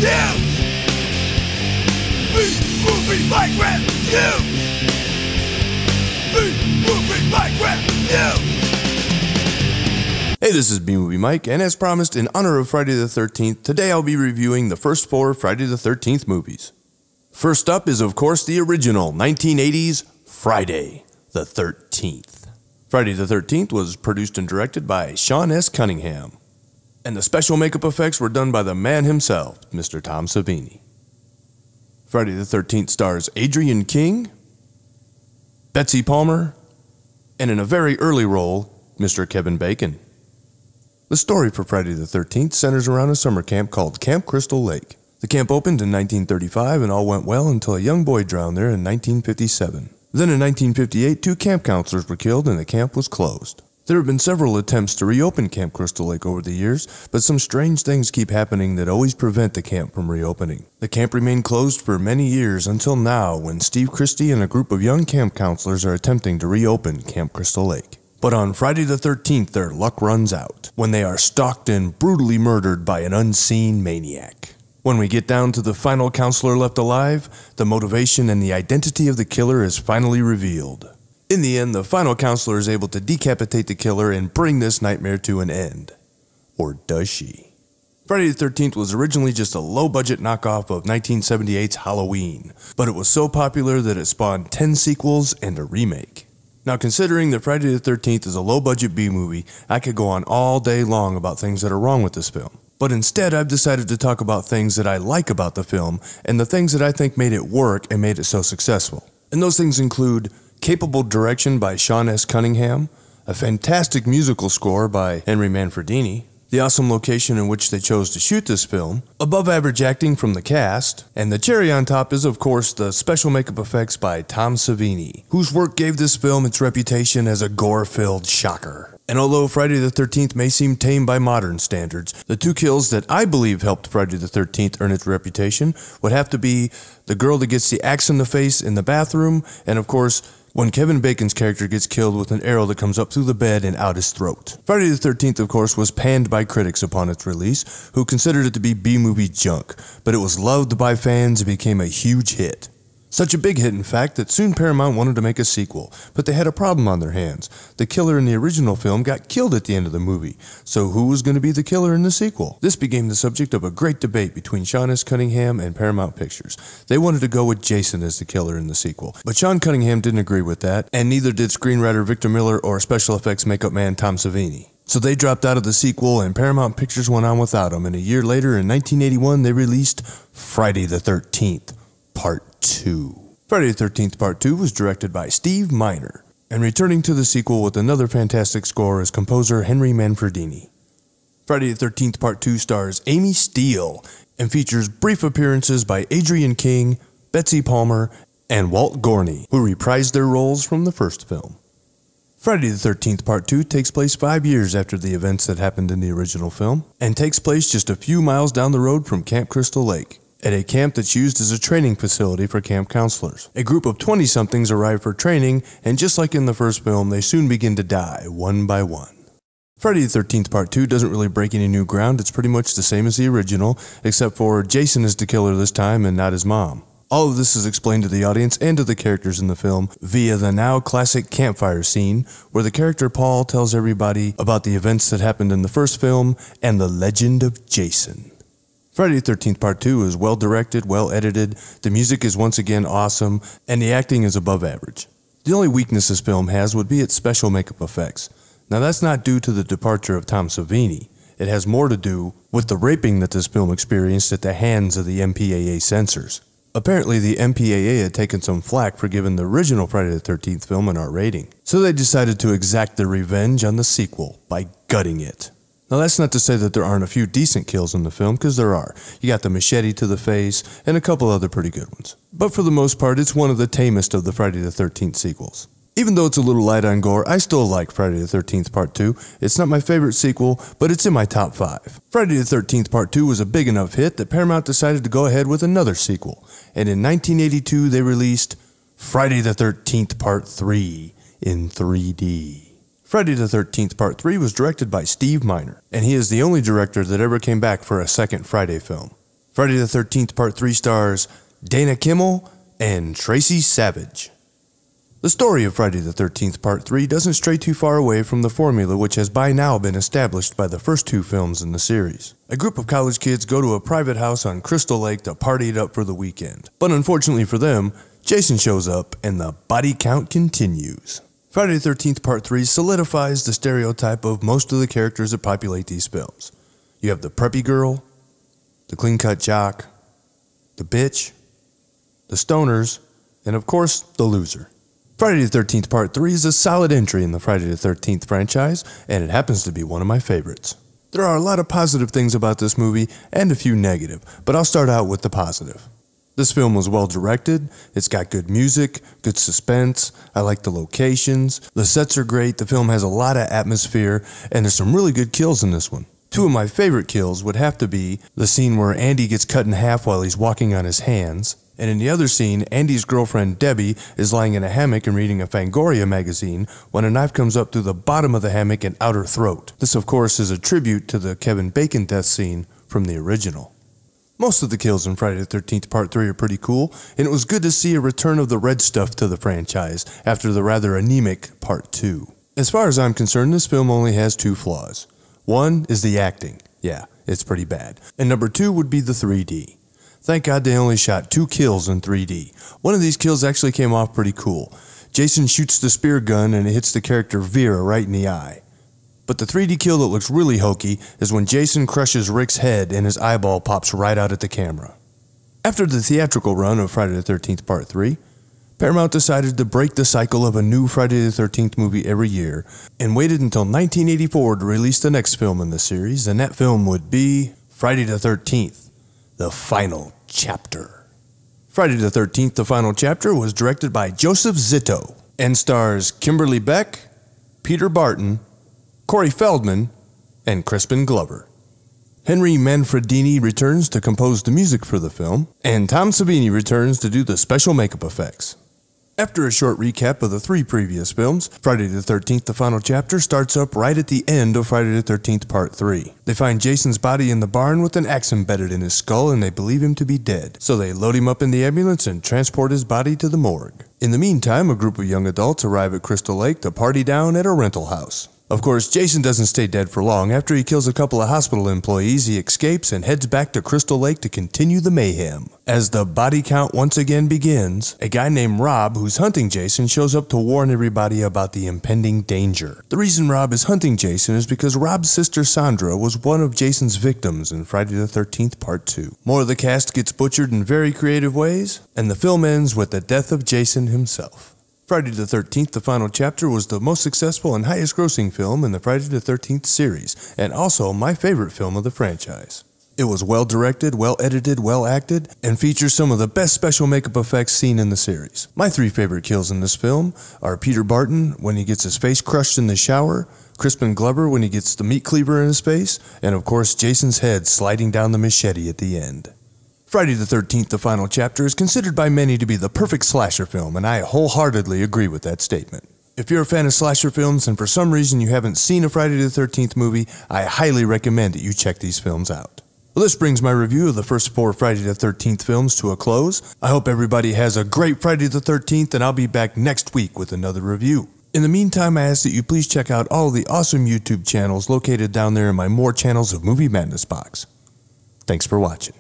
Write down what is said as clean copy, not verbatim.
reviews. B-Movie Mike reviews. B-Movie Mike reviews. Hey, this is B-Movie Mike, and as promised, in honor of Friday the 13th, today I'll be reviewing the first 4 Friday the 13th movies. First up is, of course, the original 1980s Friday the 13th. Friday the 13th was produced and directed by Sean S. Cunningham, and the special makeup effects were done by the man himself, Mr. Tom Savini. Friday the 13th stars Adrienne King, Betsy Palmer, and in a very early role, Mr. Kevin Bacon. The story for Friday the 13th centers around a summer camp called Camp Crystal Lake. The camp opened in 1935 and all went well until a young boy drowned there in 1957. Then in 1958, 2 camp counselors were killed and the camp was closed. There have been several attempts to reopen Camp Crystal Lake over the years, but some strange things keep happening that always prevent the camp from reopening. The camp remained closed for many years until now, when Steve Christie and a group of young camp counselors are attempting to reopen Camp Crystal Lake. But on Friday the 13th, their luck runs out, when they are stalked and brutally murdered by an unseen maniac. When we get down to the final counselor left alive, the motivation and the identity of the killer is finally revealed. In the end, the final counselor is able to decapitate the killer and bring this nightmare to an end. Or does she? Friday the 13th was originally just a low-budget knockoff of 1978's Halloween, but it was so popular that it spawned 10 sequels and a remake. Now, considering that Friday the 13th is a low-budget B-movie, I could go on all day long about things that are wrong with this film. But instead, I've decided to talk about things that I like about the film and the things that I think made it work and made it so successful. And those things include capable direction by Sean S. Cunningham, a fantastic musical score by Henry Manfredini, the awesome location in which they chose to shoot this film, above-average acting from the cast, and the cherry on top is, of course, the special makeup effects by Tom Savini, whose work gave this film its reputation as a gore-filled shocker. And although Friday the 13th may seem tame by modern standards, the 2 kills that I believe helped Friday the 13th earn its reputation would have to be the girl that gets the axe in the face in the bathroom, and of course, when Kevin Bacon's character gets killed with an arrow that comes up through the bed and out his throat. Friday the 13th, of course, was panned by critics upon its release, who considered it to be B-movie junk, but it was loved by fans and became a huge hit. Such a big hit, in fact, that soon Paramount wanted to make a sequel, but they had a problem on their hands. The killer in the original film got killed at the end of the movie, so who was going to be the killer in the sequel? This became the subject of a great debate between Sean S. Cunningham and Paramount Pictures. They wanted to go with Jason as the killer in the sequel, but Sean Cunningham didn't agree with that, and neither did screenwriter Victor Miller or special effects makeup man Tom Savini. So they dropped out of the sequel, and Paramount Pictures went on without him, and a year later, in 1981, they released Friday the 13th, Part 2. Friday the 13th Part 2 was directed by Steve Miner, and returning to the sequel with another fantastic score is composer Henry Manfredini. Friday the 13th Part 2 stars Amy Steele, and features brief appearances by Adrienne King, Betsy Palmer, and Walt Gorney, who reprised their roles from the first film. Friday the 13th Part 2 takes place 5 years after the events that happened in the original film, and takes place just a few miles down the road from Camp Crystal Lake, at a camp that's used as a training facility for camp counselors. A group of 20-somethings arrive for training, and just like in the first film, they soon begin to die, one by one. Friday the 13th Part 2 doesn't really break any new ground. It's pretty much the same as the original, except for Jason is the killer this time and not his mom. All of this is explained to the audience and to the characters in the film via the now classic campfire scene, where the character Paul tells everybody about the events that happened in the first film and the legend of Jason. Friday the 13th Part 2 is well directed, well edited, the music is once again awesome, and the acting is above average. The only weakness this film has would be its special makeup effects. Now that's not due to the departure of Tom Savini. It has more to do with the raping that this film experienced at the hands of the MPAA censors. Apparently the MPAA had taken some flack for giving the original Friday the 13th film an R rating, so they decided to exact their revenge on the sequel by gutting it. Now that's not to say that there aren't a few decent kills in the film, because there are. You got the machete to the face, and a couple other pretty good ones. But for the most part, it's one of the tamest of the Friday the 13th sequels. Even though it's a little light on gore, I still like Friday the 13th Part 2. It's not my favorite sequel, but it's in my top 5. Friday the 13th Part 2 was a big enough hit that Paramount decided to go ahead with another sequel. And in 1982, they released Friday the 13th Part 3 in 3D. Friday the 13th Part 3 was directed by Steve Miner, and he is the only director that ever came back for a second Friday film. Friday the 13th Part 3 stars Dana Kimmel and Tracy Savage. The story of Friday the 13th Part 3 doesn't stray too far away from the formula which has by now been established by the first two films in the series. A group of college kids go to a private house on Crystal Lake to party it up for the weekend. But unfortunately for them, Jason shows up and the body count continues. Friday the 13th Part 3 solidifies the stereotype of most of the characters that populate these films. You have the preppy girl, the clean-cut jock, the bitch, the stoners, and of course, the loser. Friday the 13th Part 3 is a solid entry in the Friday the 13th franchise, and it happens to be one of my favorites. There are a lot of positive things about this movie, and a few negative, but I'll start out with the positive. This film was well directed, it's got good music, good suspense, I like the locations, the sets are great, the film has a lot of atmosphere, and there's some really good kills in this one. Two of my favorite kills would have to be the scene where Andy gets cut in half while he's walking on his hands, and in the other scene, Andy's girlfriend Debbie is lying in a hammock and reading a Fangoria magazine when a knife comes up through the bottom of the hammock and out her throat. This, of course, is a tribute to the Kevin Bacon death scene from the original. Most of the kills in Friday the 13th Part 3 are pretty cool, and it was good to see a return of the red stuff to the franchise after the rather anemic Part 2. As far as I'm concerned, this film only has two flaws. One is the acting. Yeah, it's pretty bad. And number two would be the 3D. Thank God they only shot 2 kills in 3D. One of these kills actually came off pretty cool. Jason shoots the spear gun and it hits the character Vera right in the eye. But the 3D kill that looks really hokey is when Jason crushes Rick's head and his eyeball pops right out at the camera. After the theatrical run of Friday the 13th Part 3, Paramount decided to break the cycle of a new Friday the 13th movie every year and waited until 1984 to release the next film in the series, and that film would be Friday the 13th. The Final Chapter. Friday the 13th, The Final Chapter was directed by Joseph Zito and stars Kimberly Beck, Peter Barton, Corey Feldman, and Crispin Glover. Henry Manfredini returns to compose the music for the film, and Tom Savini returns to do the special makeup effects. After a short recap of the 3 previous films, Friday the 13th, The Final Chapter starts up right at the end of Friday the 13th Part 3. They find Jason's body in the barn with an axe embedded in his skull and they believe him to be dead. So they load him up in the ambulance and transport his body to the morgue. In the meantime, a group of young adults arrive at Crystal Lake to party down at a rental house. Of course, Jason doesn't stay dead for long. After he kills a couple of hospital employees, he escapes and heads back to Crystal Lake to continue the mayhem. As the body count once again begins, a guy named Rob, who's hunting Jason, shows up to warn everybody about the impending danger. The reason Rob is hunting Jason is because Rob's sister Sandra was one of Jason's victims in Friday the 13th Part 2. More of the cast gets butchered in very creative ways, and the film ends with the death of Jason himself. Friday the 13th, The Final Chapter was the most successful and highest grossing film in the Friday the 13th series, and also my favorite film of the franchise. It was well directed, well edited, well acted, and features some of the best special makeup effects seen in the series. My 3 favorite kills in this film are Peter Barton when he gets his face crushed in the shower, Crispin Glover when he gets the meat cleaver in his face, and of course Jason's head sliding down the machete at the end. Friday the 13th, The Final Chapter is considered by many to be the perfect slasher film, and I wholeheartedly agree with that statement. If you're a fan of slasher films and for some reason you haven't seen a Friday the 13th movie, I highly recommend that you check these films out. Well, this brings my review of the first 4 Friday the 13th films to a close. I hope everybody has a great Friday the 13th, and I'll be back next week with another review. In the meantime, I ask that you please check out all the awesome YouTube channels located down there in my More Channels of Movie Madness box. Thanks for watching.